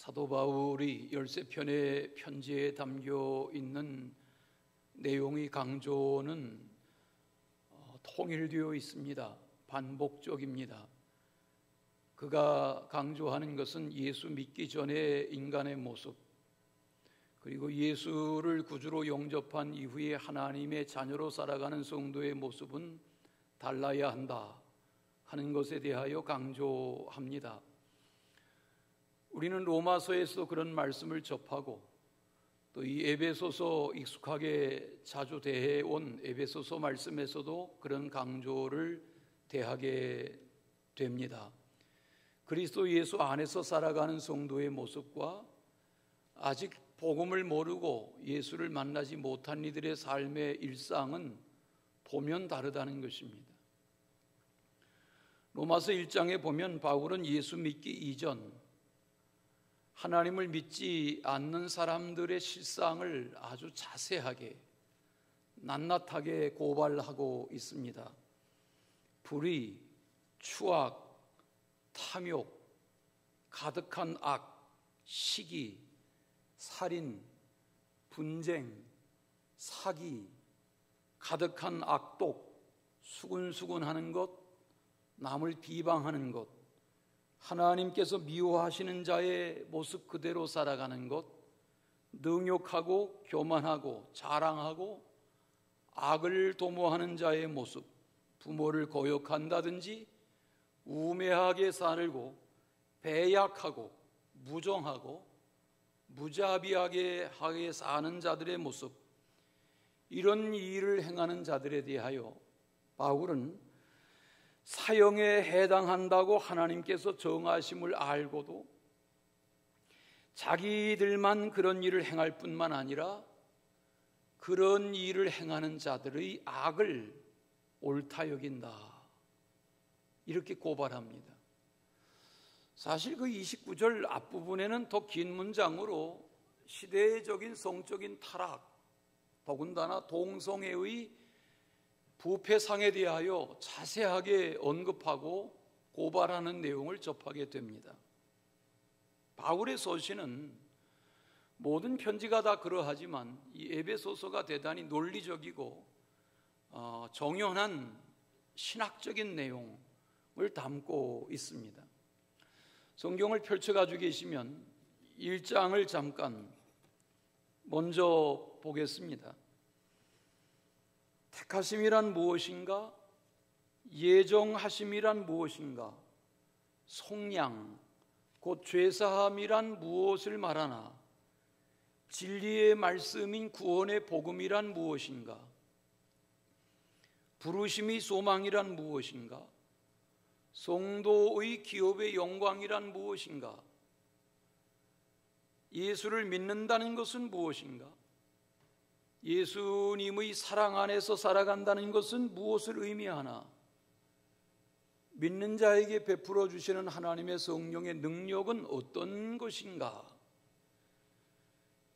사도 바울이 13편의 편지에 담겨 있는 내용의 강조는 통일되어 있습니다. 반복적입니다. 그가 강조하는 것은 예수 믿기 전의 인간의 모습, 그리고 예수를 구주로 영접한 이후에 하나님의 자녀로 살아가는 성도의 모습은 달라야 한다 하는 것에 대하여 강조합니다. 우리는 로마서에서 그런 말씀을 접하고 또 이 에베소서 익숙하게 자주 대해온 에베소서 말씀에서도 그런 강조를 대하게 됩니다. 그리스도 예수 안에서 살아가는 성도의 모습과 아직 복음을 모르고 예수를 만나지 못한 이들의 삶의 일상은 보면 다르다는 것입니다. 로마서 1장에 보면 바울은 예수 믿기 이전 하나님을 믿지 않는 사람들의 실상을 아주 자세하게 낱낱하게 고발하고 있습니다. 불의, 추악, 탐욕, 가득한 악, 시기, 살인, 분쟁, 사기, 가득한 악독, 수군수군하는 것, 남을 비방하는 것, 하나님께서 미워하시는 자의 모습 그대로 살아가는 것, 능욕하고 교만하고 자랑하고 악을 도모하는 자의 모습, 부모를 거역한다든지 우매하게 살고 배약하고 무정하고 무자비하게 사는 자들의 모습, 이런 일을 행하는 자들에 대하여 바울은 사형에 해당한다고 하나님께서 정하심을 알고도 자기들만 그런 일을 행할 뿐만 아니라 그런 일을 행하는 자들의 악을 옳다 여긴다, 이렇게 고발합니다. 사실 그 29절 앞부분에는 더 긴 문장으로 시대적인 성적인 타락, 더군다나 동성애의 부패상에 대하여 자세하게 언급하고 고발하는 내용을 접하게 됩니다. 바울의 서신은 모든 편지가 다 그러하지만 이 에베소서가 대단히 논리적이고 정연한 신학적인 내용을 담고 있습니다. 성경을 펼쳐가지고 계시면 1장을 잠깐 먼저 보겠습니다. 택하심이란 무엇인가? 예정하심이란 무엇인가? 속량, 곧 죄사함이란 무엇을 말하나? 진리의 말씀인 구원의 복음이란 무엇인가? 부르심이 소망이란 무엇인가? 성도의 기업의 영광이란 무엇인가? 예수를 믿는다는 것은 무엇인가? 예수님의 사랑 안에서 살아간다는 것은 무엇을 의미하나? 믿는 자에게 베풀어 주시는 하나님의 성령의 능력은 어떤 것인가?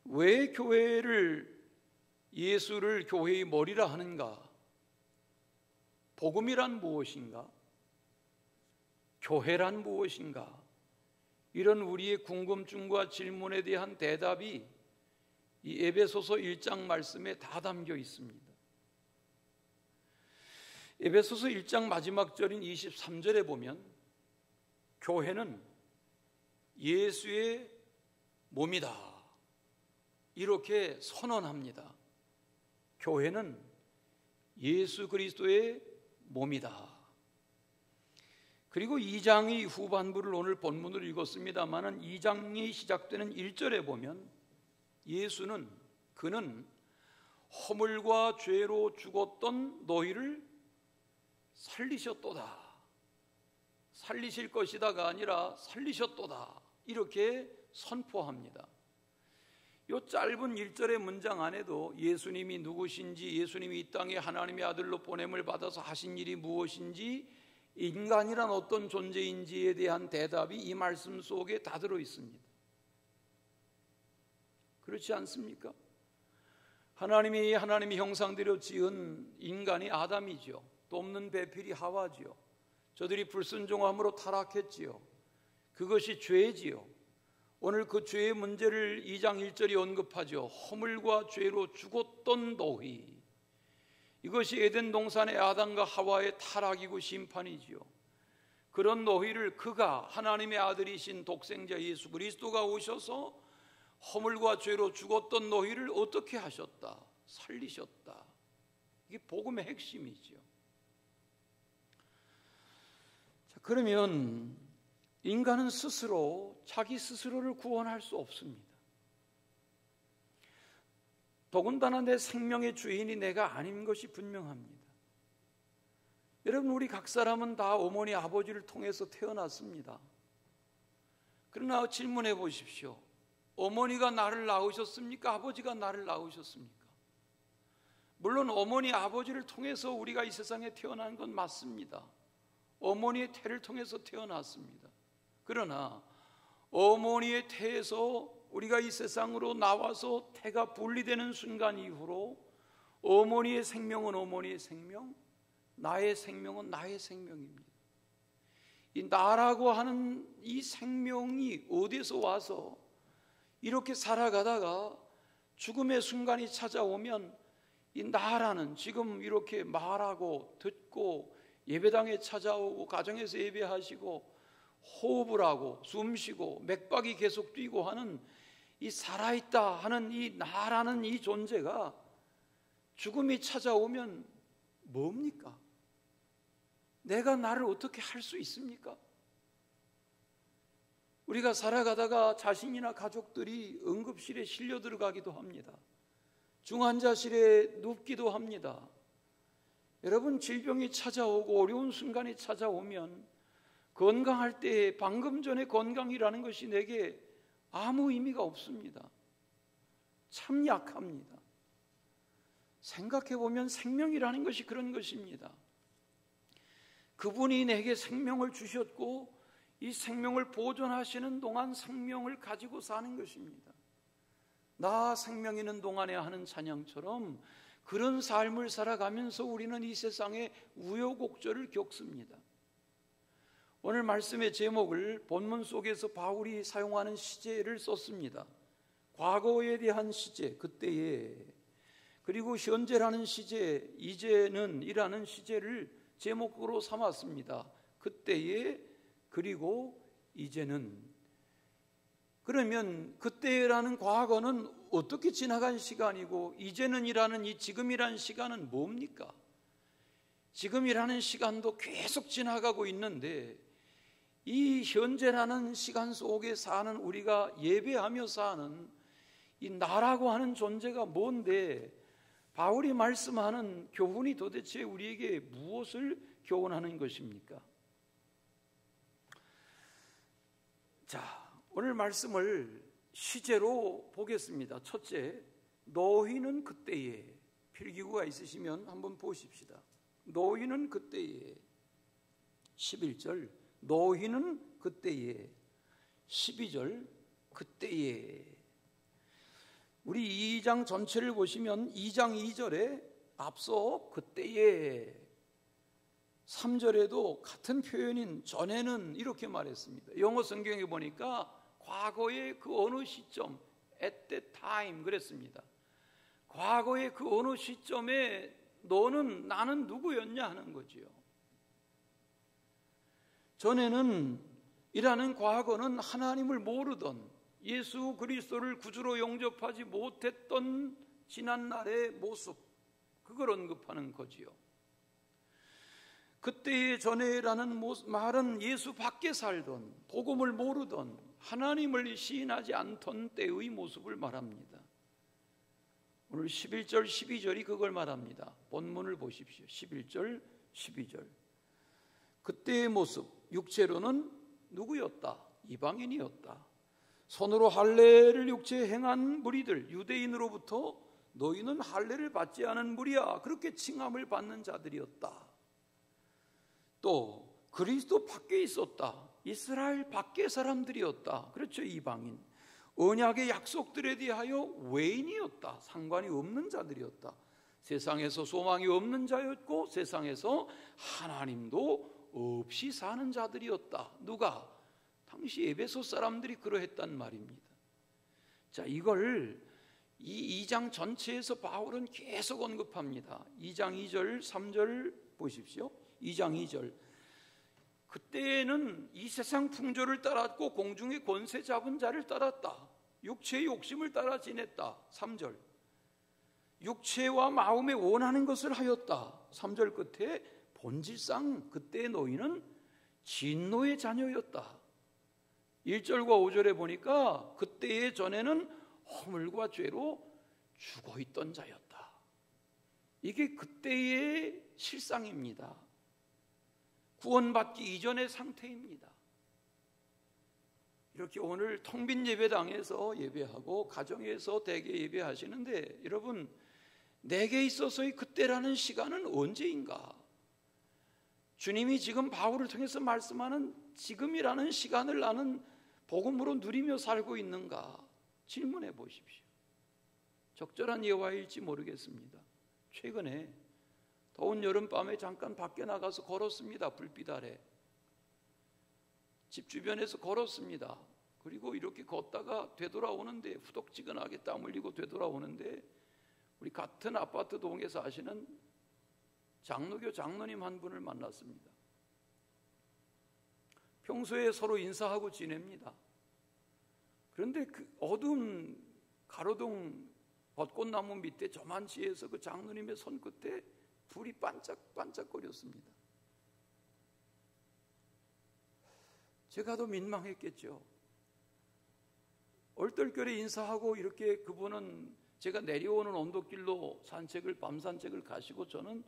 왜 예수를 교회의 머리라 하는가? 복음이란 무엇인가? 교회란 무엇인가? 이런 우리의 궁금증과 질문에 대한 대답이 이 에베소서 1장 말씀에 다 담겨 있습니다. 에베소서 1장 마지막 절인 23절에 보면 교회는 예수의 몸이다, 이렇게 선언합니다. 교회는 예수 그리스도의 몸이다. 그리고 2장의 후반부를 오늘 본문으로 읽었습니다마는 2장이 시작되는 1절에 보면 그는 허물과 죄로 죽었던 너희를 살리셨도다, 살리실 것이다가 아니라 살리셨도다, 이렇게 선포합니다. 이 짧은 1절의 문장 안에도 예수님이 누구신지, 예수님이 이 땅에 하나님의 아들로 보냄을 받아서 하신 일이 무엇인지, 인간이란 어떤 존재인지에 대한 대답이 이 말씀 속에 다 들어 있습니다. 그렇지 않습니까? 하나님이 형상대로 지은 인간이 아담이죠. 또 없는 배필이 하와지요. 저들이 불순종함으로 타락했지요. 그것이 죄지요. 오늘 그 죄의 문제를 2장 1절이 언급하죠. 허물과 죄로 죽었던 노희. 이것이 에덴 동산의 아담과 하와의 타락이고 심판이지요. 그런 노희를 그가 하나님의 아들이신 독생자 예수 그리스도가 오셔서 허물과 죄로 죽었던 노희를 어떻게 하셨다? 살리셨다. 이게 복음의 핵심이지요. 자, 그러면 인간은 스스로 자기 스스로를 구원할 수 없습니다. 더군다나 내 생명의 주인이 내가 아닌 것이 분명합니다. 여러분, 우리 각 사람은 다 어머니 아버지를 통해서 태어났습니다. 그러나 질문해 보십시오. 어머니가 나를 낳으셨습니까? 아버지가 나를 낳으셨습니까? 물론 어머니 아버지를 통해서 우리가 이 세상에 태어난 건 맞습니다. 어머니의 태를 통해서 태어났습니다. 그러나 어머니의 태에서 우리가 이 세상으로 나와서 태가 분리되는 순간 이후로 어머니의 생명은 어머니의 생명, 나의 생명은 나의 생명입니다. 이 나라고 하는 이 생명이 어디서 와서 이렇게 살아가다가 죽음의 순간이 찾아오면 이 나라는 지금 이렇게 말하고 듣고 예배당에 찾아오고 가정에서 예배하시고 호흡을 하고 숨쉬고 맥박이 계속 뛰고 하는 이 살아있다 하는 이 나라는 이 존재가 죽음이 찾아오면 뭡니까? 내가 나를 어떻게 할 수 있습니까? 우리가 살아가다가 자신이나 가족들이 응급실에 실려 들어가기도 합니다. 중환자실에 눕기도 합니다. 여러분, 질병이 찾아오고 어려운 순간이 찾아오면 건강할 때 방금 전에 건강이라는 것이 내게 아무 의미가 없습니다. 참 약합니다. 생각해 보면 생명이라는 것이 그런 것입니다. 그분이 내게 생명을 주셨고 이 생명을 보존하시는 동안 생명을 가지고 사는 것입니다. 나 생명 있는 동안에 하는 찬양처럼 그런 삶을 살아가면서 우리는 이 세상에 우여곡절을 겪습니다. 오늘 말씀의 제목을 본문 속에서 바울이 사용하는 시제를 썼습니다. 과거에 대한 시제, 그때에, 그리고 현재라는 시제, 이제는 이라는 시제를 제목으로 삼았습니다. 그때에, 그리고 이제는. 그러면 그때라는 과거는 어떻게 지나간 시간이고 이제는이라는 이 지금이라는 시간은 뭡니까? 지금이라는 시간도 계속 지나가고 있는데 이 현재라는 시간 속에 사는 우리가 예배하며 사는 이 나라고 하는 존재가 뭔데 바울이 말씀하는 교훈이 도대체 우리에게 무엇을 교훈하는 것입니까? 자, 오늘 말씀을 시제로 보겠습니다. 첫째, 노희는 그때에. 필기구가 있으시면 한번 보십시다. 노희는 그때에. 11절 노희는 그때에. 12절 그때에. 우리 2장 전체를 보시면 2장 2절에 앞서 그때에, 3절에도 같은 표현인 전에는 이렇게 말했습니다. 영어 성경에 보니까 과거의 그 어느 시점, at that time 그랬습니다. 과거의 그 어느 시점에 너는 나는 누구였냐 하는 거지요. 전에는 이라는 과거는 하나님을 모르던 예수 그리스도를 구주로 영접하지 못했던 지난날의 모습, 그걸 언급하는 거지요. 그때의 전에라는 말은 예수 밖에 살던, 복음을 모르던, 하나님을 시인하지 않던 때의 모습을 말합니다. 오늘 11절, 12절이 그걸 말합니다. 본문을 보십시오. 11절, 12절. 그때의 모습, 육체로는 누구였다? 이방인이었다. 손으로 할례를 육체에 행한 무리들, 유대인으로부터 너희는 할례를 받지 않은 무리야, 그렇게 칭함을 받는 자들이었다. 또 그리스도 밖에 있었다. 이스라엘 밖의 사람들이었다. 그렇죠, 이방인. 언약의 약속들에 대하여 외인이었다. 상관이 없는 자들이었다. 세상에서 소망이 없는 자였고 세상에서 하나님도 없이 사는 자들이었다. 누가? 당시 에베소 사람들이 그러했단 말입니다. 자, 이걸 이 2장 전체에서 바울은 계속 언급합니다. 2장 2절, 3절 보십시오. 2장 2절. 그때는 이 세상 풍조를 따랐고 공중의 권세 잡은 자를 따랐다. 육체의 욕심을 따라 지냈다. 3절. 육체와 마음에 원하는 것을 하였다. 3절 끝에 본질상 그때의 너희는 진노의 자녀였다. 1절과 5절에 보니까 그때의 전에는 허물과 죄로 죽어있던 자였다. 이게 그때의 실상입니다. 구원받기 이전의 상태입니다. 이렇게 오늘 텅 빈 예배당에서 예배하고 가정에서 대개 예배하시는데, 여러분, 내게 있어서의 그때라는 시간은 언제인가? 주님이 지금 바울을 통해서 말씀하는 지금이라는 시간을 나는 복음으로 누리며 살고 있는가? 질문해 보십시오. 적절한 예화일지 모르겠습니다. 최근에 더운 여름밤에 잠깐 밖에 나가서 걸었습니다. 불빛 아래 집 주변에서 걸었습니다. 그리고 이렇게 걷다가 되돌아오는데, 후덥지근하게 땀 흘리고 되돌아오는데, 우리 같은 아파트 동에 사시는 장로교 장로님 한 분을 만났습니다. 평소에 서로 인사하고 지냅니다. 그런데 그 어두운 가로등 벚꽃나무 밑에 저만치에서 그 장로님의 손끝에 불이 반짝반짝거렸습니다. 제가 더 민망했겠죠. 얼떨결에 인사하고 이렇게 그분은 제가 내려오는 언덕길로 밤 산책을 가시고 저는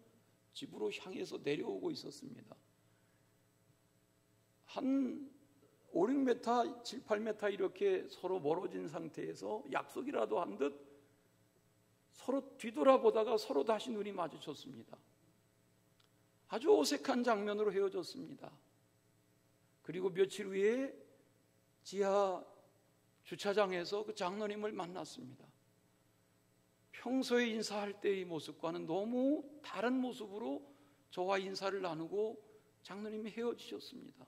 집으로 향해서 내려오고 있었습니다. 한 5, 6m, 7, 8m 이렇게 서로 멀어진 상태에서 약속이라도 한 듯 서로 뒤돌아보다가 서로 다시 눈이 마주쳤습니다. 아주 어색한 장면으로 헤어졌습니다. 그리고 며칠 후에 지하 주차장에서 그 장로님을 만났습니다. 평소에 인사할 때의 모습과는 너무 다른 모습으로 저와 인사를 나누고 장로님이 헤어지셨습니다.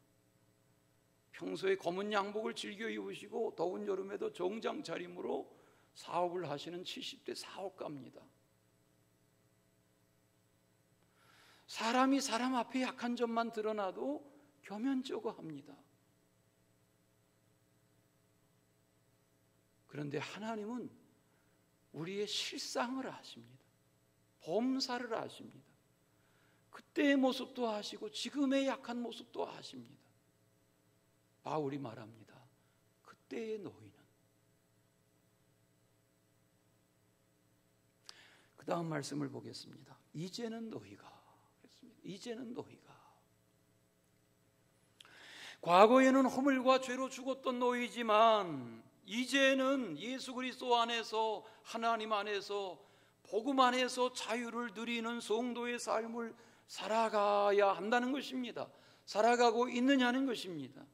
평소에 검은 양복을 즐겨 입으시고 더운 여름에도 정장 차림으로 사업을 하시는 70대 사업가입니다. 사람이 사람 앞에 약한 점만 드러나도 겸연쩍어합니다. 그런데 하나님은 우리의 실상을 아십니다. 범사를 아십니다. 그때의 모습도 아시고 지금의 약한 모습도 아십니다. 바울이 말합니다. 그때의 너희는. 그 다음 말씀을 보겠습니다. 이제는 너희가. 이제는 너희가. 과거에는 허물과 죄로 죽었던 너희지만 이제는 예수 그리스도 안에서, 하나님 안에서, 복음 안에서 자유를 누리는 성도의 삶을 살아가야 한다는 것입니다. 살아가고 있느냐는 것입니다.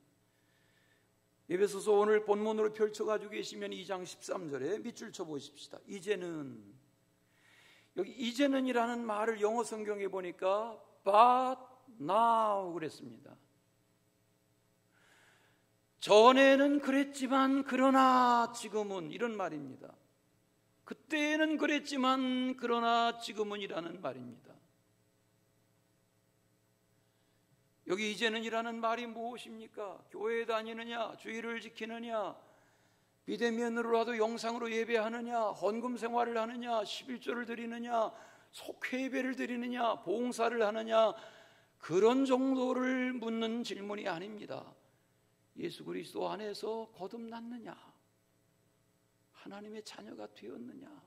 에베소서 오늘 본문으로 펼쳐가지고 계시면 2장 13절에 밑줄 쳐보십시다. 이제는, 여기 이제는이라는 말을 영어 성경에 보니까 but now 그랬습니다. 전에는 그랬지만 그러나 지금은, 이런 말입니다. 그때는 그랬지만 그러나 지금은 이라는 말입니다. 여기 이제는이라는 말이 무엇입니까? 교회에 다니느냐, 주의를 지키느냐, 비대면으로라도 영상으로 예배하느냐, 헌금 생활을 하느냐, 11조를 드리느냐, 속회 예배를 드리느냐, 봉사를 하느냐, 그런 정도를 묻는 질문이 아닙니다. 예수 그리스도 안에서 거듭났느냐, 하나님의 자녀가 되었느냐.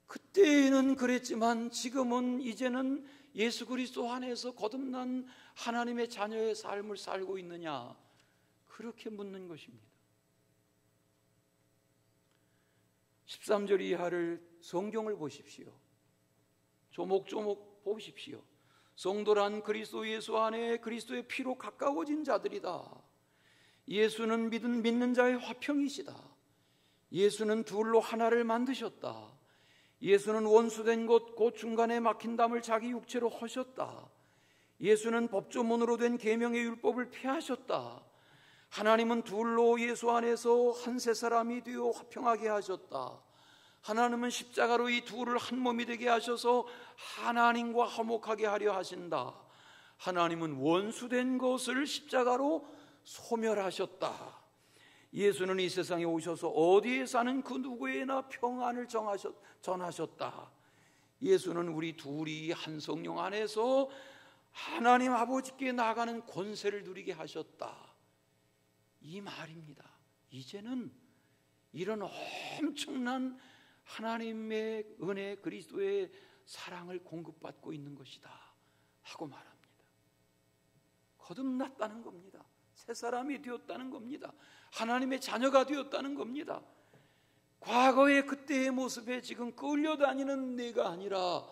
그때는 그랬지만 지금은, 이제는 예수 그리스도 안에서 거듭난 하나님의 자녀의 삶을 살고 있느냐, 그렇게 묻는 것입니다. 13절 이하를 성경을 보십시오. 조목조목 보십시오. 성도란 그리스도 예수 안에 그리스도의 피로 가까워진 자들이다. 예수는 믿는 자의 화평이시다. 예수는 둘로 하나를 만드셨다. 예수는 원수된 곳 곧 중간에 막힌 담을 자기 육체로 허셨다. 예수는 법조문으로 된 계명의 율법을 폐하셨다. 하나님은 둘로 예수 안에서 한 세 사람이 되어 화평하게 하셨다. 하나님은 십자가로 이 둘을 한 몸이 되게 하셔서 하나님과 화목하게 하려 하신다. 하나님은 원수된 것을 십자가로 소멸하셨다. 예수는 이 세상에 오셔서 어디에 사는 그 누구에나 평안을 전하셨다. 예수는 우리 둘이 한 성령 안에서 하나님 아버지께 나아가는 권세를 누리게 하셨다. 이 말입니다. 이제는 이런 엄청난 하나님의 은혜, 그리스도의 사랑을 공급받고 있는 것이다 하고 말합니다. 거듭났다는 겁니다. 새 사람이 되었다는 겁니다. 하나님의 자녀가 되었다는 겁니다. 과거의 그때의 모습에 지금 끌려다니는 내가 아니라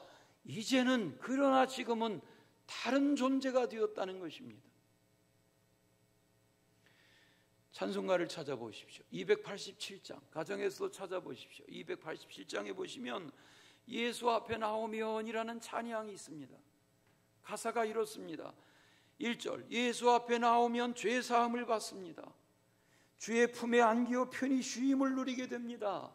이제는, 그러나 지금은 다른 존재가 되었다는 것입니다. 찬송가를 찾아보십시오. 287장, 가정에서 찾아보십시오. 287장에 보시면 예수 앞에 나오면이라는 찬양이 있습니다. 가사가 이렇습니다. 1절, 예수 앞에 나오면 죄사함을 받습니다. 주의 품에 안기어 편히 쉼을 누리게 됩니다.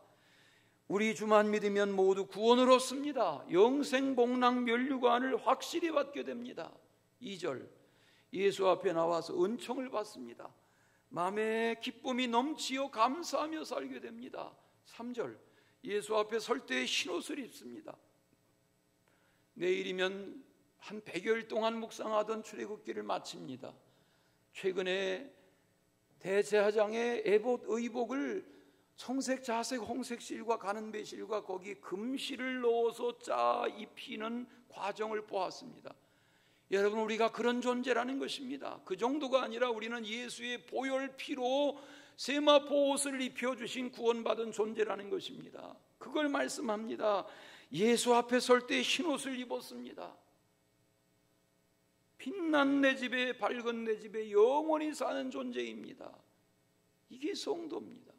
우리 주만 믿으면 모두 구원을 얻습니다. 영생복락 면류관을 확실히 받게 됩니다. 2절, 예수 앞에 나와서 은총을 받습니다. 마음에 기쁨이 넘치어 감사하며 살게 됩니다. 3절, 예수 앞에 설 때 흰옷을 입습니다. 내일이면 한 100여일 동안 묵상하던 출애굽기를 마칩니다. 최근에 대제사장의 에봇 의복을 청색, 자색, 홍색 실과 가는 배실과 거기 금실을 넣어서 짜 입히는 과정을 보았습니다. 여러분, 우리가 그런 존재라는 것입니다. 그 정도가 아니라 우리는 예수의 보혈 피로 세마포 옷을 입혀주신 구원받은 존재라는 것입니다. 그걸 말씀합니다. 예수 앞에 설 때 흰옷을 입었습니다. 빛난 내 집에, 밝은 내 집에 영원히 사는 존재입니다. 이게 성도입니다.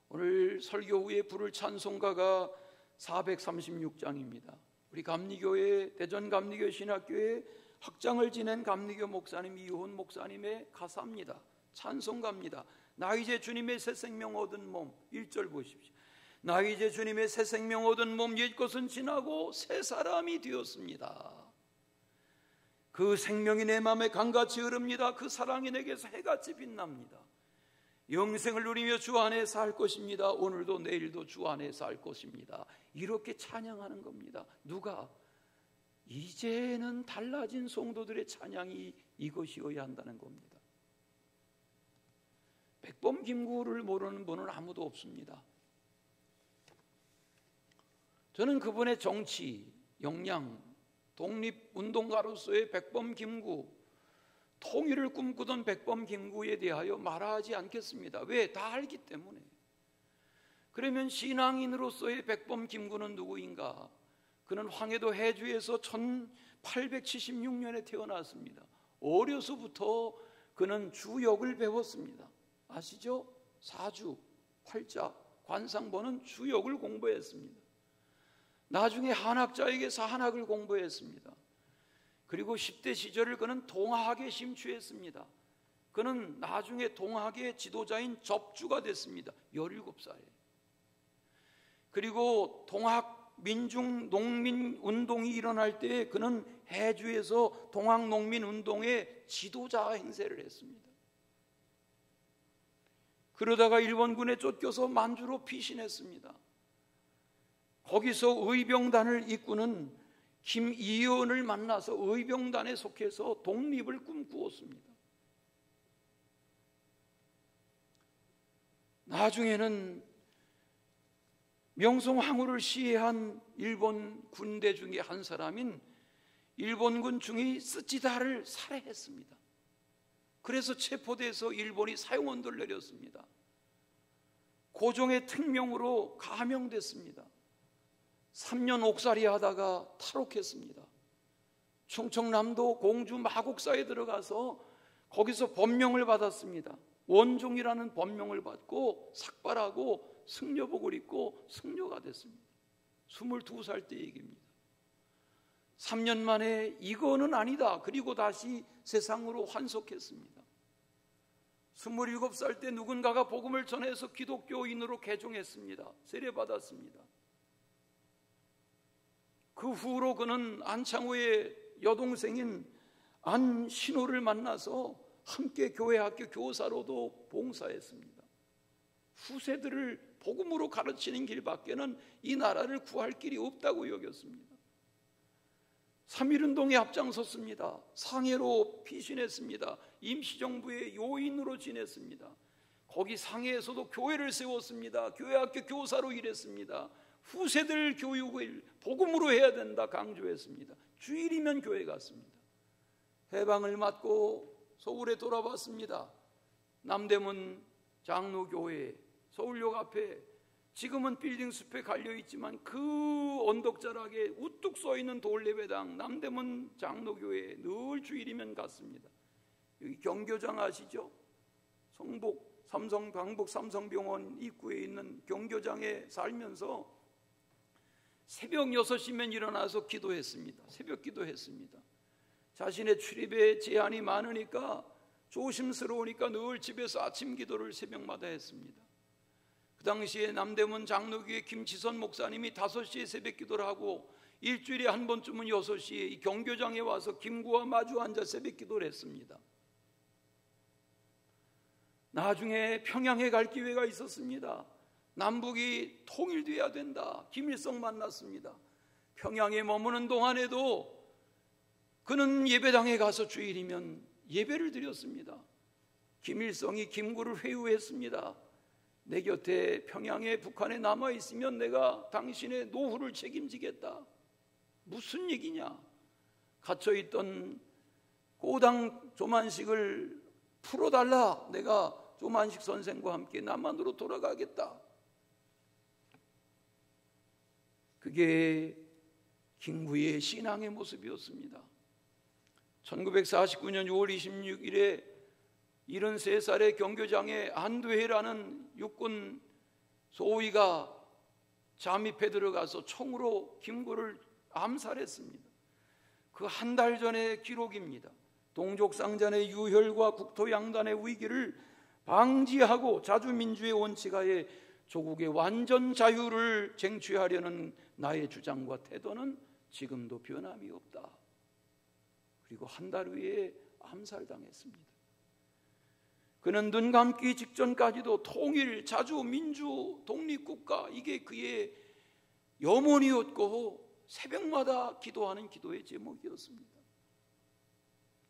오늘 설교 후에 부를 찬송가가 436장입니다. 우리 감리교회, 대전감리교 신학교에 학장을 지낸 감리교 목사님 이훈 목사님의 가사입니다. 찬송가입니다. 나 이제 주님의 새 생명 얻은 몸. 1절 보십시오. 나 이제 주님의 새 생명 얻은 몸, 옛것은 지나고 새 사람이 되었습니다. 그 생명이 내 마음에 강같이 흐릅니다. 그 사랑이 내게서 해같이 빛납니다. 영생을 누리며 주 안에 살 것입니다. 오늘도 내일도 주 안에 살 것입니다. 이렇게 찬양하는 겁니다. 누가? 이제는 달라진 성도들의 찬양이 이것이어야 한다는 겁니다. 백범김구를 모르는 분은 아무도 없습니다. 저는 그분의 정치, 역량, 독립운동가로서의 백범김구, 통일을 꿈꾸던 백범김구에 대하여 말하지 않겠습니다. 왜? 다 알기 때문에. 그러면 신앙인으로서의 백범김구는 누구인가? 그는 황해도 해주에서 1876년에 태어났습니다. 어려서부터 그는 주역을 배웠습니다. 아시죠? 사주, 활자, 관상보는 주역을 공부했습니다. 나중에 한학자에게서 한학을 공부했습니다. 그리고 10대 시절을 그는 동학에 심취했습니다. 그는 나중에 동학의 지도자인 접주가 됐습니다. 17살에. 그리고 동학 민중 농민 운동이 일어날 때 그는 해주에서 동학 농민 운동의 지도자 행세를 했습니다. 그러다가 일본군에 쫓겨서 만주로 피신했습니다. 거기서 의병단을 이끄는 김이연을 만나서 의병단에 속해서 독립을 꿈꾸었습니다. 나중에는 명성황후를 시해한 일본 군대 중에 한 사람인 일본군 중위 쓰치다를 살해했습니다. 그래서 체포돼서 일본이 사형언도를 내렸습니다. 고종의 특명으로 가명됐습니다. 3년 옥살이 하다가 탈옥했습니다. 충청남도 공주 마곡사에 들어가서 거기서 법명을 받았습니다. 원종이라는 법명을 받고 삭발하고 승려복을 입고 승려가 됐습니다. 22살 때 얘기입니다. 3년 만에 이거는 아니다. 그리고 다시 세상으로 환속했습니다. 27살 때 누군가가 복음을 전해서 기독교인으로 개종했습니다. 세례받았습니다. 그 후로 그는 안창호의 여동생인 안신호를 만나서 함께 교회 학교 교사로도 봉사했습니다. 후세들을 복음으로 가르치는 길밖에는 이 나라를 구할 길이 없다고 여겼습니다. 3.1운동에 앞장섰습니다. 상해로 피신했습니다. 임시정부의 요인으로 지냈습니다. 거기 상해에서도 교회를 세웠습니다. 교회학교 교사로 일했습니다. 후세들 교육을 복음으로 해야 된다 강조했습니다. 주일이면 교회 갔습니다. 해방을 맞고 서울에 돌아왔습니다. 남대문 장로교회 서울역 앞에 지금은 빌딩 숲에 갈려있지만 그 언덕자락에 우뚝 서있는 돌예배당 남대문 장로교회에 늘 주일이면 갔습니다. 여기 경교장 아시죠? 광복 삼성병원 입구에 있는 경교장에 살면서 새벽 6시면 일어나서 기도했습니다. 새벽 기도했습니다. 자신의 출입에 제한이 많으니까 조심스러우니까 늘 집에서 아침 기도를 새벽마다 했습니다. 그 당시에 남대문 장로교회 김치선 목사님이 5시에 새벽 기도를 하고 일주일에 한 번쯤은 6시에 이 경교장에 와서 김구와 마주 앉아 새벽 기도를 했습니다. 나중에 평양에 갈 기회가 있었습니다. 남북이 통일돼야 된다. 김일성 만났습니다. 평양에 머무는 동안에도 그는 예배당에 가서 주일이면 예배를 드렸습니다. 김일성이 김구를 회유했습니다. 내 곁에 평양에 북한에 남아있으면 내가 당신의 노후를 책임지겠다. 무슨 얘기냐? 갇혀있던 고당 조만식을 풀어달라. 내가 조만식 선생과 함께 남한으로 돌아가겠다. 그게 김구의 신앙의 모습이었습니다. 1949년 6월 26일에 73살의 경교장에 안도혜라는 육군 소위가 잠입해 들어가서 총으로 김구를 암살했습니다. 그 한 달 전의 기록입니다. 동족상잔의 유혈과 국토양단의 위기를 방지하고 자주민주의 원칙하에 조국의 완전 자유를 쟁취하려는 나의 주장과 태도는 지금도 변함이 없다. 그리고 한 달 후에 암살당했습니다. 그는 눈 감기 직전까지도 통일, 자주, 민주, 독립국가 이게 그의 염원이었고 새벽마다 기도하는 기도의 제목이었습니다.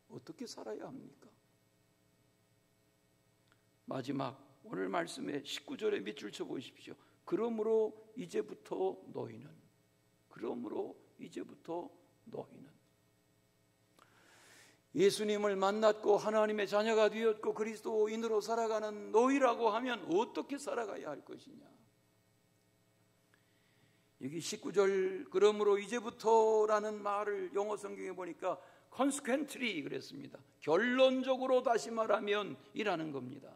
어떻게 살아야 합니까? 마지막 오늘 말씀의 19절에 밑줄 쳐 보십시오. 그러므로 이제부터 너희는 예수님을 만났고 하나님의 자녀가 되었고 그리스도인으로 살아가는 너희라고 하면 어떻게 살아가야 할 것이냐? 여기 19절 그러므로 이제부터라는 말을 영어 성경에 보니까 consequently 그랬습니다. 결론적으로 다시 말하면 이라는 겁니다.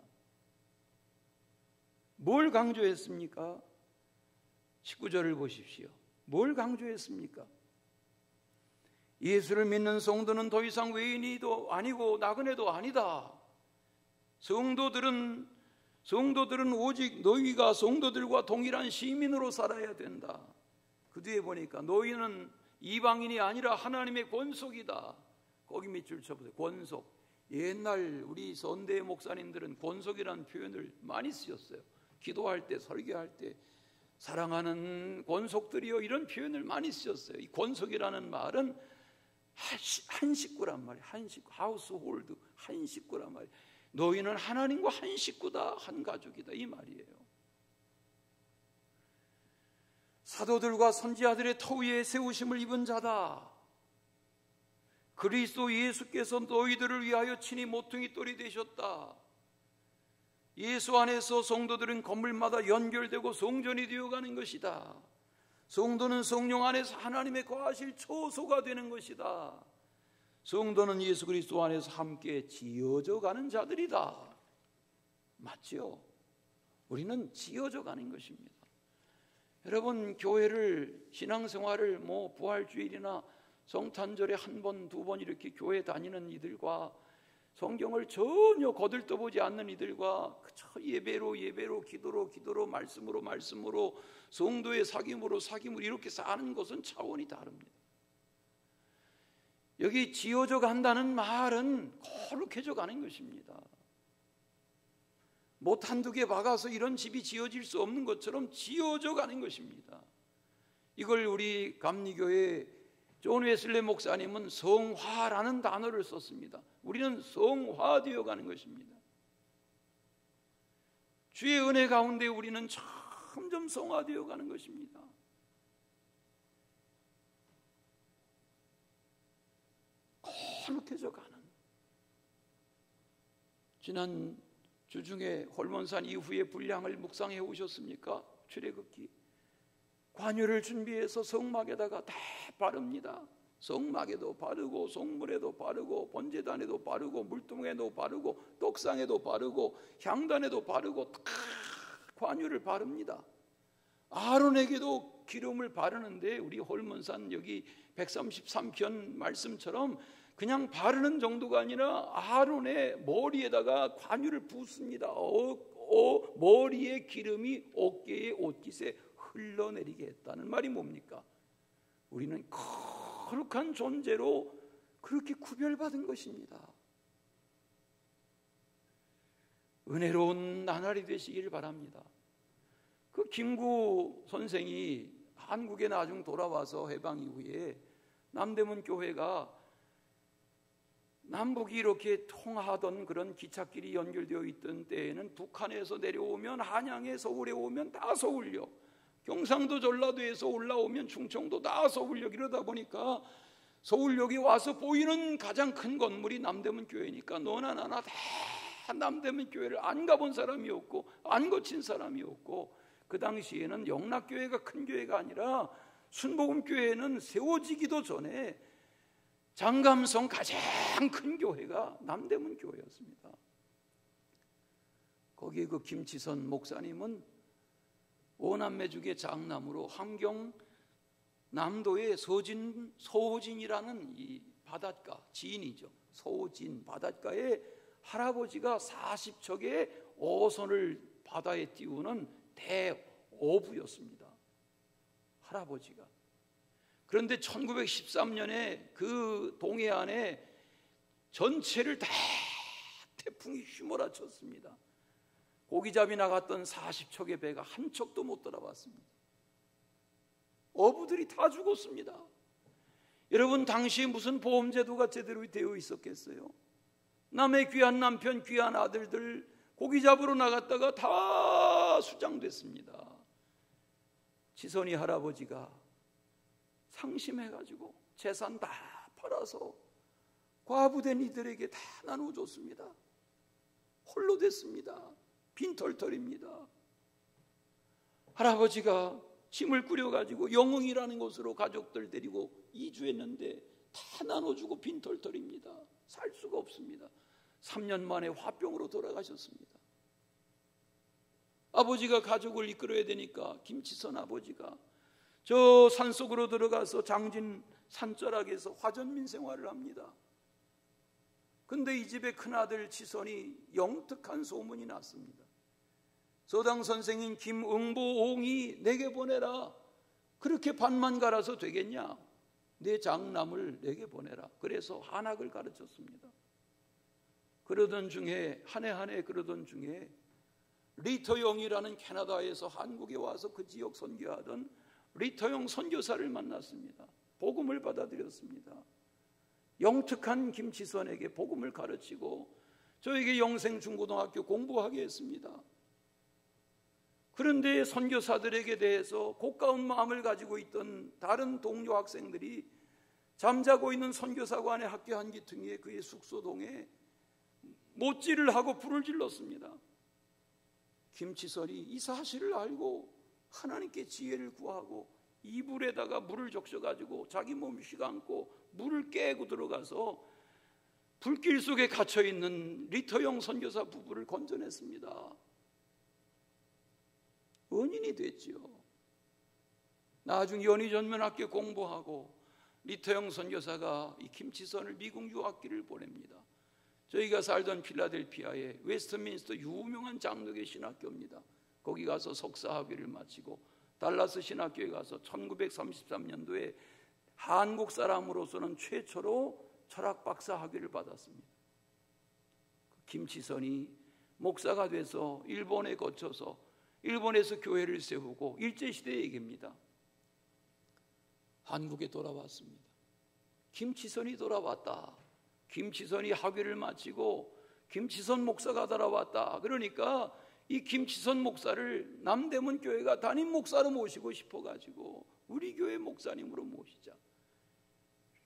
뭘 강조했습니까? 19절을 보십시오. 뭘 강조했습니까? 예수를 믿는 성도는 더 이상 외인이도 아니고 나그네도 아니다. 성도들은 오직 너희가 성도들과 동일한 시민으로 살아야 된다. 그 뒤에 보니까 너희는 이방인이 아니라 하나님의 권속이다. 거기 밑줄 쳐보세요. 권속. 옛날 우리 선대 목사님들은 권속이라는 표현을 많이 쓰셨어요. 기도할 때, 설교할 때 사랑하는 권속들이요 이런 표현을 많이 쓰셨어요. 이 권속이라는 말은 한 식구란 말이에요. 한 식구, 하우스홀드, 한 식구란 말이에요. 너희는 하나님과 한 식구다, 한 가족이다 이 말이에요. 사도들과 선지자들의 터 위에 세우심을 입은 자다. 그리스도 예수께서 너희들을 위하여 친히 모퉁이 돌이 되셨다. 예수 안에서 성도들은 건물마다 연결되고 성전이 되어가는 것이다. 성도는 성령 안에서 하나님의 거하실 초소가 되는 것이다. 성도는 예수 그리스도 안에서 함께 지어져 가는 자들이다. 맞죠? 우리는 지어져 가는 것입니다. 여러분 교회를 신앙생활을 부활주일이나 성탄절에 한 번, 두 번 이렇게 교회 다니는 이들과 성경을 전혀 거들떠보지 않는 이들과 그저 예배로 기도로 말씀으로 성도의 사귐으로 이렇게 사는 것은 차원이 다릅니다. 여기 지어져 간다는 말은 거룩해져 가는 것입니다. 못 한두 개 박아서 이런 집이 지어질 수 없는 것처럼 지어져 가는 것입니다. 이걸 우리 감리교회 존 웨슬리 목사님은 성화라는 단어를 썼습니다. 우리는 성화되어 가는 것입니다. 주의 은혜 가운데 우리는 점점 성화되어 가는 것입니다. 거룩해져 가는. 지난 주중에 홀몬산 이후의 분량을 묵상해 오셨습니까? 출애굽기 관유를 준비해서 성막에다가 다 바릅니다. 성막에도 바르고 성물에도 바르고 번제단에도 바르고 물두멍에도 바르고 떡상에도 바르고 향단에도 바르고 다 관유를 바릅니다. 아론에게도 기름을 바르는데 우리 홀몬산 여기 133편 말씀처럼 그냥 바르는 정도가 아니라 아론의 머리에다가 관유를 붓습니다. 머리에 기름이 어깨의 옷깃에 흘러내리게 했다는 말이 뭡니까? 우리는 거룩한 존재로 그렇게 구별받은 것입니다. 은혜로운 나날이 되시길 바랍니다. 그 김구 선생이 한국에 나중 돌아와서 해방 이후에 남대문 교회가 남북이 이렇게 통하던 그런 기찻길이 연결되어 있던 때에는 북한에서 내려오면 한양에 서울에 오면 다 서울역, 경상도 전라도에서 올라오면 충청도 다 서울역, 이러다 보니까 서울역에 와서 보이는 가장 큰 건물이 남대문 교회니까 너나 나나 다 남대문 교회를 안 가본 사람이 없고 안 거친 사람이 없고, 그 당시에는 영락교회가 큰 교회가 아니라 순복음교회는 세워지기도 전에 장감성 가장 큰 교회가 남대문 교회였습니다. 거기에 그 김치선 목사님은 오남매죽의 장남으로 함경 남도의 소호진이라는 이 바닷가 지인이죠. 소호진 바닷가에 할아버지가 40척의 어선을 바다에 띄우는 대어부였습니다. 할아버지가. 그런데 1913년에 그 동해안에 전체를 다 태풍이 휘몰아쳤습니다. 고기잡이 나갔던 40척의 배가 한 척도 못 돌아왔습니다. 어부들이 다 죽었습니다. 여러분, 당시에 무슨 보험제도가 제대로 되어 있었겠어요? 남의 귀한 남편, 귀한 아들들 고기 잡으러 나갔다가 다 수장됐습니다. 지선이 할아버지가 상심해가지고 재산 다 팔아서 과부된 이들에게 다 나눠줬습니다. 홀로 됐습니다. 빈털털입니다. 할아버지가 짐을 꾸려가지고 영흥이라는 곳으로 가족들 데리고 이주했는데 다 나눠주고 빈털털입니다. 살 수가 없습니다. 3년 만에 화병으로 돌아가셨습니다. 아버지가 가족을 이끌어야 되니까 김치선 아버지가 저 산속으로 들어가서 장진 산자락에서 화전민 생활을 합니다. 근데 이 집의 큰아들 치선이 영특한 소문이 났습니다. 서당 선생인 김응보옹이 내게 보내라. 그렇게 반만 갈아서 되겠냐? 내 장남을 내게 보내라. 그래서 한학을 가르쳤습니다. 그러던 중에 한 해 그러던 중에 리터용이라는 캐나다에서 한국에 와서 그 지역 선교하던 리터용 선교사를 만났습니다. 복음을 받아들였습니다. 영특한 김치선에게 복음을 가르치고 저에게 영생중고등학교 공부하게 했습니다. 그런데 선교사들에게 대해서 고가운 마음을 가지고 있던 다른 동료 학생들이 잠자고 있는 선교사관의 학교 한기퉁이에 그의 숙소동에 못질을 하고 불을 질렀습니다. 김치선이 이 사실을 알고 하나님께 지혜를 구하고 이불에다가 물을 적셔가지고 자기 몸을 휘감고 물을 깨고 들어가서 불길 속에 갇혀있는 리터용 선교사 부부를 건져냈습니다. 은인이 됐지요. 나중 연희전문학교 공부하고 리터영 선교사가 이 김치선을 미국 유학기를 보냅니다. 저희가 살던 필라델피아에 웨스트민스터 유명한 장로교 신학교입니다. 거기 가서 석사학위를 마치고 달라스 신학교에 가서 1933년도에 한국 사람으로서는 최초로 철학 박사 학위를 받았습니다. 김치선이 목사가 돼서 일본에 거쳐서 일본에서 교회를 세우고 일제시대 얘기입니다. 한국에 돌아왔습니다. 김치선이 돌아왔다. 김치선이 학위를 마치고 김치선 목사가 돌아왔다. 그러니까 이 김치선 목사를 남대문 교회가 담임 목사로 모시고 싶어가지고 우리 교회 목사님으로 모시자.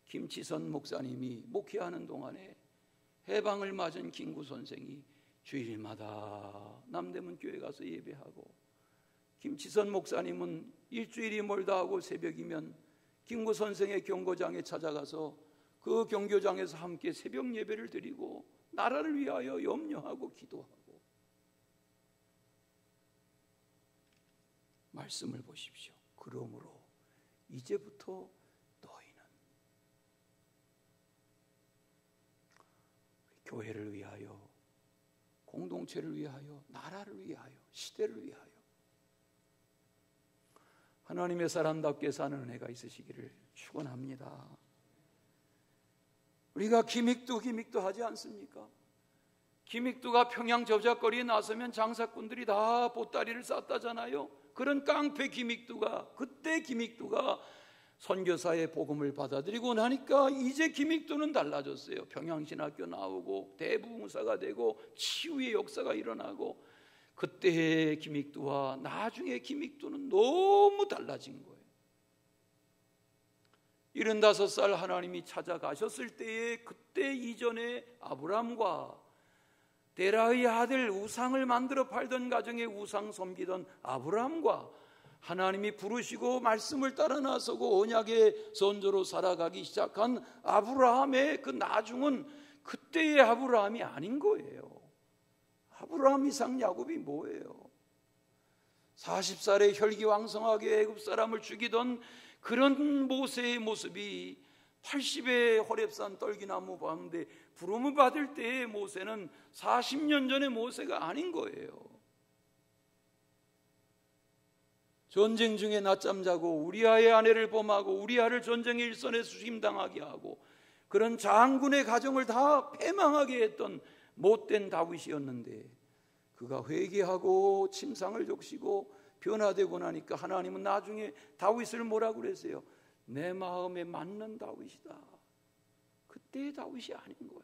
김치선 목사님이 목회하는 동안에 해방을 맞은 김구 선생이 주일마다 남대문 교회 가서 예배하고, 김치선 목사님은 일주일이 멀다 하고 새벽이면 김구 선생의 경고장에 찾아가서 그 경교장에서 함께 새벽 예배를 드리고 나라를 위하여 염려하고 기도하고. 말씀을 보십시오. 그러므로 이제부터 너희는 교회를 위하여, 공동체를 위하여, 나라를 위하여, 시대를 위하여 하나님의 사람답게 사는 은혜가 있으시기를 축원합니다. 우리가 기믹두 하지 않습니까? 기믹두가 평양 저작거리에 나서면 장사꾼들이 다 보따리를 쌌다잖아요. 그런 깡패 기믹두가, 그때 기믹두가 선교사의 복음을 받아들이고 나니까 이제 기믹두는 달라졌어요. 평양신학교 나오고 대부흥사가 되고 치유의 역사가 일어나고, 그때의 기믹두와 나중에 기믹두는 너무 달라진 거예요. 75살 하나님이 찾아가셨을 때에 그때 이전에 아브람과 데라의 아들 우상을 만들어 팔던 가정에 우상 섬기던 아브람과 하나님이 부르시고 말씀을 따라 나서고 언약의 선조로 살아가기 시작한 아브라함의 그 나중은 그때의 아브라함이 아닌 거예요. 아브라함, 이삭, 야곱이 뭐예요? 40살에 혈기왕성하게 애굽 사람을 죽이던 그런 모세의 모습이 80의 호렙산 떨기나무 가운데 부름을 받을 때의 모세는 40년 전의 모세가 아닌 거예요. 전쟁 중에 낮잠 자고 우리아의 아내를 범하고 우리아를 전쟁의 일선에 수심당하게 하고 그런 장군의 가정을 다 패망하게 했던 못된 다윗이었는데, 그가 회개하고 침상을 적시고 변화되고 나니까 하나님은 나중에 다윗을 뭐라고 그랬어요? 내 마음에 맞는 다윗이다. 그때의 다윗이 아닌 거예요.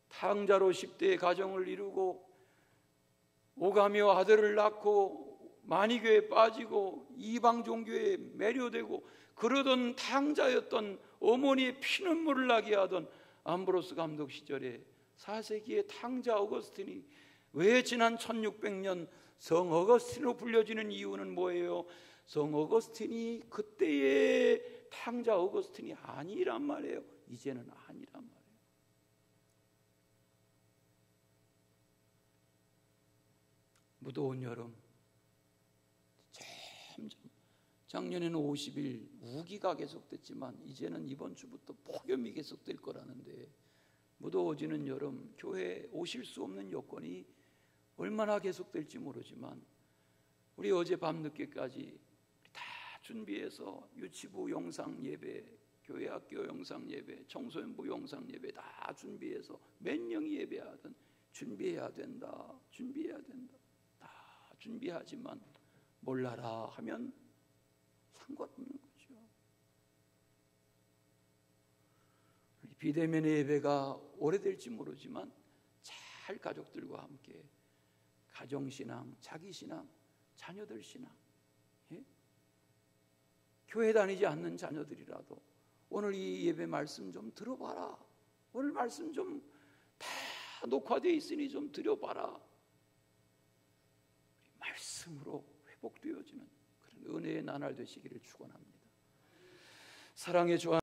탕자로 10대의 가정을 이루고 오가며 아들을 낳고 마니교에 빠지고 이방 종교에 매료되고 그러던 탕자였던 어머니의 피눈물을 나게 하던 암브로스 감독 시절에 4세기의 탕자 어거스틴이 왜 지난 1600년 성 어거스틴으로 불려지는 이유는 뭐예요? 성 어거스틴이 그때의 탕자 어거스틴이 아니란 말이에요. 이제는 아니란 말이에요. 무더운 여름, 작년에는 50일 우기가 계속됐지만 이제는 이번 주부터 폭염이 계속될 거라는데, 무더워지는 여름 교회에 오실 수 없는 여건이 얼마나 계속될지 모르지만 우리 어제 밤늦게까지 다 준비해서 유치부 영상 예배, 교회 학교 영상 예배, 청소년부 영상 예배 다 준비해서 몇 명이 예배하든 준비해야 된다. 다 준비하지만 몰라라 하면 상관없는 거죠. 비대면의 예배가 오래될지 모르지만 잘 가족들과 함께 가정신앙, 자기신앙, 자녀들 신앙, 예? 교회 다니지 않는 자녀들이라도 오늘 이 예배 말씀 좀 들어봐라. 오늘 말씀 좀 다 녹화되어 있으니 좀 들어봐라. 말씀으로 회복되어지는 그런 은혜의 나날 되시기를 축원합니다. 사랑의 주